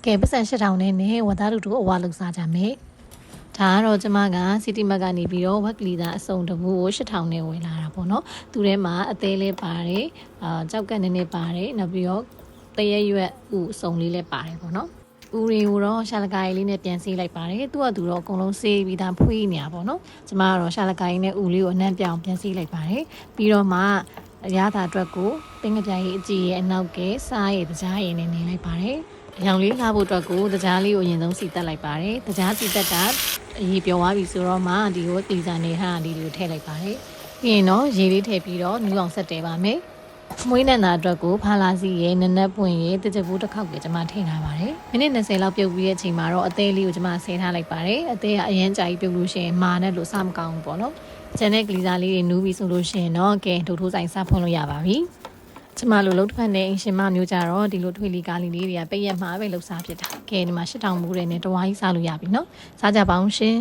ကဲပတ်စံ၈000နဲ့ဝသားတို့အဝါလောက်စားကြမယ်ဒါကတော့ကျမကစီတီမတ်ကနေပြီးတော့ဝက်ကလီသားအစုံတဘူးကို၈000နဲ့ဝယ်လာတာပေါ့နော်သူထဲမှာအသေးလေးပါတယ်ကြောက်ကက်နည်းနည်းပါတယ်နောက်ပြီးတော့တရက်ရွက်ဥအစုံလေးလည်းပါတယ်ပေါ့နော်ဦးတွေကိုတော့ရှာလကာရီလေးနဲ့ပြန်ဆေးလိုက်ပါတယ်သူကသူတော့အကုန်လုံးဆေးပြီးသားဖွေးနေတာပေါ့နော်ကျမကတော့ရှာလကာရီနဲ့ဦးလေးကိုအနှံ့ပြောင်ပြန်ဆေးလိုက်ပါတယ်ပြီးတော့မှအရသာအတွက်ကိုတင်းကြပြားကြီးအကြည့်ရဲ့အနောက်ကစားရဲ့တကြားရည်နဲ့နေလိုက်ပါတယ်ရောင်လေးလှဖို့အတွက်ကိုတကြားလေးကိုအရင်ဆုံးစီတက်လိုက်ပါတယ်တကြားစီတက်တာအရေးပြောသွားပြီဆိုတော့မှဒီကိုတီစာနေဟာဒီလိုထည့်လိုက်ပါတယ်ပြီးရင်တော့ရေလေးထည့်ပြီးတော့နူးအောင်ဆက်တယ်ပါမယ်မွေးနံသာအတွက်ကိုဖာလာစီရဲ့နနက်ပွင့်ရဲ့တကြဘူးတစ်ခေါက်ကကျွန်မထည့်ထားပါတယ်မိနစ်20လောက်ပြုတ်ပြီးတဲ့အချိန်မှာတော့အသေးလေးကိုကျွန်မဆဲထားလိုက်ပါတယ်အသေးကအရင်ကြာကြီးပြုတ်လို့ရှိရင်မာနဲ့လို့စမကောင်းဘူးပေါ့နော်ကျန်တဲ့ဂလီစာလေးတွေနူးပြီးဆိုလို့ရှိရင်တော့ကဲဒုတ်ထိုးဆိုင်စဖွင့်လို့ရပါပြီကျမလိုလုံးတစ်ဖက်နဲ့အင်ရှင်မမျိုးကြတော့ဒီလိုထွေလီကားလေးတွေကပိတ်ရက်မှာပဲလှုပ်ရှားဖြစ်တာကဲဒီမှာ8000ဘူးတွေနဲ့တဝါးကြီးစားလို့ရပြီနော်စားကြပါအောင်ရှင်